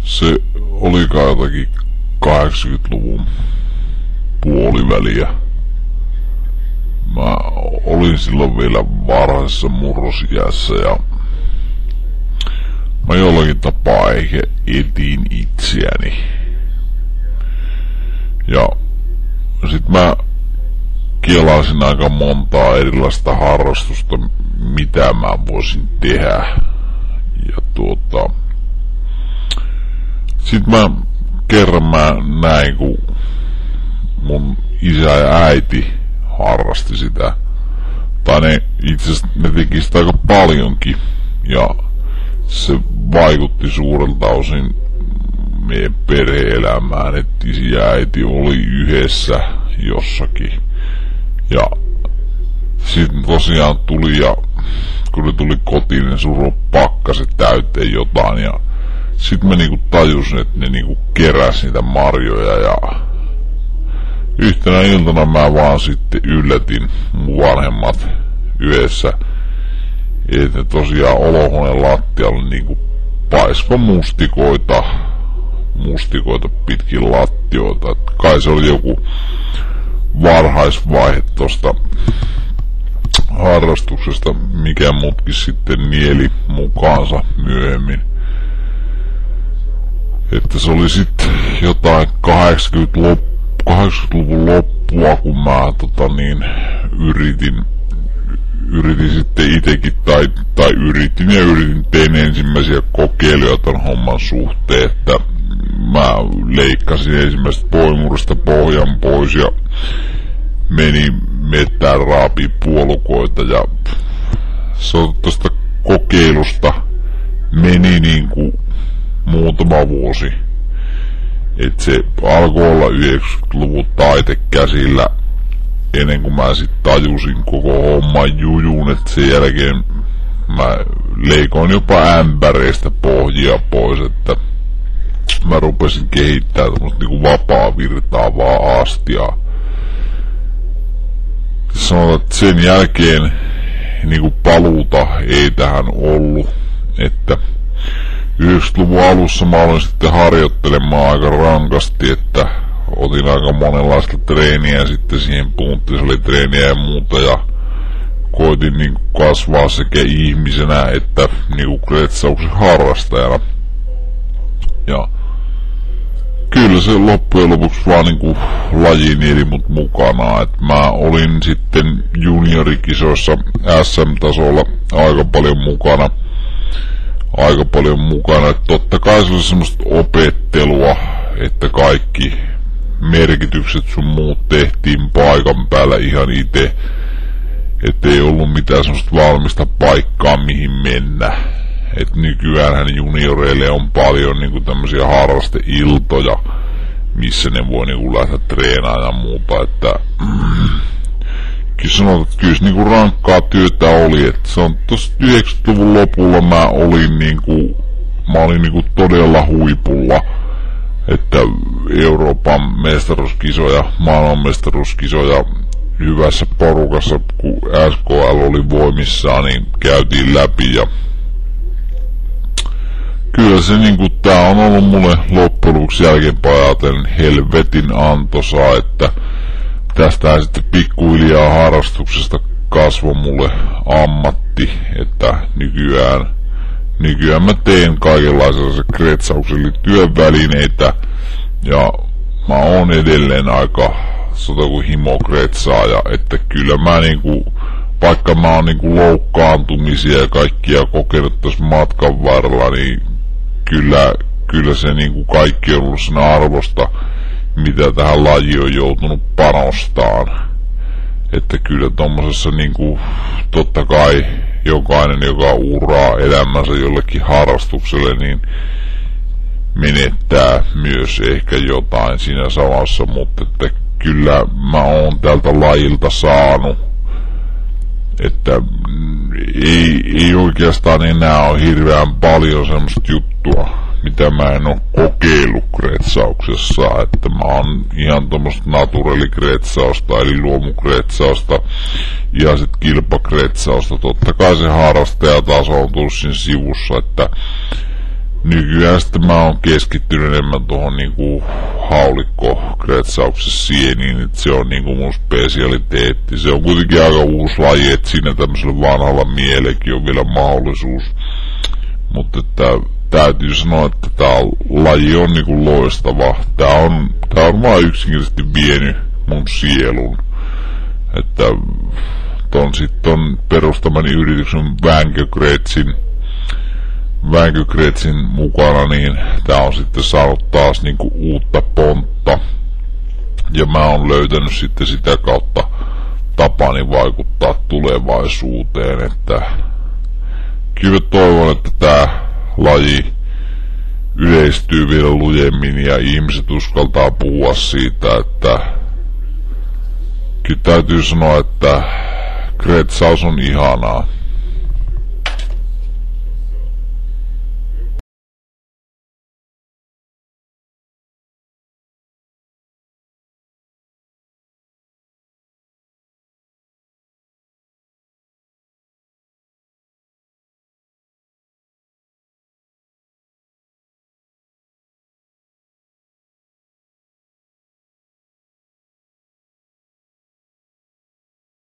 Se olikaan jotakin 80-luvun puoliväliä. Mä olin silloin vielä varhaisessa murrosiässä ja mä jollakin tapaa ehkä etin itseäni. Ja sit mä kelasin aika montaa erilaista harrastusta, mitä mä voisin tehdä. Ja sit kerran mä näin, kun mun isä ja äiti harrasti sitä. Tai ne itseasiassa ne teki sitä aika paljonkin. Ja se vaikutti suurelta osin meidän perhe-elämään, että isi ja äiti oli yhdessä jossakin. Ja sitten tosiaan tuli, ja kun ne tuli kotiin, ne suroi pakkaset täyteen jotain. Ja sit mä niinku tajusin, että ne niinku keräs niitä marjoja, ja yhtenä iltana mä vaan sitten yllätin mun vanhemmat yhdessä, että ne tosiaan olohuoneen lattialle niinku paisko mustikoita pitkin lattioita. Et kai se oli joku varhaisvaihe tosta harrastuksesta, mikä mutkin sitten nieli mukaansa myöhemmin. Että se oli sitten jotain 80-luvun loppua, kun mä yritin sitten itekin, tai yritin tein ensimmäisiä kokeiluja ton homman suhteen, että mä leikkasin ensimmäisestä poimurista pohjan pois ja menin mettään raapii puolukoita, ja se on tosta kokeilusta meni niinku muutama vuosi. Et se alkoi olla 90-luvun taite käsillä ennen kuin mä sit tajusin koko homman jujun, että sen jälkeen mä leikoin jopa ämpäreistä pohjia pois, että mä rupesin kehittämään tämmöstä niinku vapaa virtaavaa astiaa. Sanotaan, että sen jälkeen niinku paluuta ei tähän ollut, että 90-luvun alussa mä aloin sitten harjoittelemaan aika rankasti, että otin aika monenlaista treeniä ja sitten siihen punttisalitreeniä ja muuta, ja koitin niinku kasvaa sekä ihmisenä että niinku kretsauksen harrastajana. Ja kyllä se loppujen lopuksi vaan niinku laji nieli mut mukana, että mä olin sitten juniorikisoissa SM-tasolla aika paljon mukana, että totta kai se oli semmoista opettelua, että kaikki merkitykset sun muut tehtiin paikan päällä ihan ite, ettei ollut mitään semmoista valmista paikkaa mihin mennä. Et nykyäänhän junioreille on paljon niinku tämmösiä harrasteiltoja, missä ne voi niinku lähteä treenaamaan ja muuta, että sanotaan, että kyllä se niinku rankkaa työtä oli, että se on tossa 90-luvun lopulla mä olin niinku todella huipulla, että Euroopan mestaruuskisoja, maailmanmestaruuskisoja hyvässä porukassa, kun SKL oli voimissaan, niin käytiin läpi, ja kyllä se niinku tää on ollut mulle loppujen lopuksi jälkeenpäin ajatellen helvetin antoisaa, että tästähän sitten pikkuhiljaa harrastuksesta kasvoi mulle ammatti, että nykyään mä teen kaikenlaisia kretsaukselle työvälineitä, ja mä oon edelleen aika kuin himokretsaaja, että kyllä mä niinku, vaikka mä oon niinku loukkaantumisia ja kaikkia kokenut tässä matkan varrella, niin kyllä se niinku kaikki on ollut sen arvosta, mitä tähän lajiin on joutunut panostaan. Että kyllä tommosessa niinku, totta kai jokainen, joka uraa elämänsä jollekin harrastukselle, niin menettää myös ehkä jotain siinä samassa, mutta että kyllä mä oon tältä lajilta saanut, että ei oikeastaan enää ole hirveän paljon semmoista juttua, mitä mä en oo kokeillut kretsauksessa, että mä oon ihan tommoista naturalikretsausta eli luomukretsausta ja sit kilpakretsausta. Totta kai se harrastajataso on tullut siinä sivussa, että nykyään sitten mä oon keskittynyt enemmän tuohon niinku haulikko-kretsauksen sieniin, että se on niinku mun spesialiteetti. Se on kuitenkin aika uusi laji, että siinä tämmöisellä vanhalla mielelläkin on vielä mahdollisuus. Mutta että täytyy sanoa, että tää laji on niinku loistava. Tää on vaan yksinkertaisesti vienyt mun sielun. Että ton perustamani yrityksen Vänkö-Kretsin mukana, niin tää on sitten saanut taas niinku uutta pontta. Ja mä oon löytänyt sitten sitä kautta tapani vaikuttaa tulevaisuuteen, että kyllä toivon, että tää laji yleistyy vielä lujemmin ja ihmiset uskaltaa puhua siitä, että kyllä täytyy sanoa, että kretsaus on ihanaa.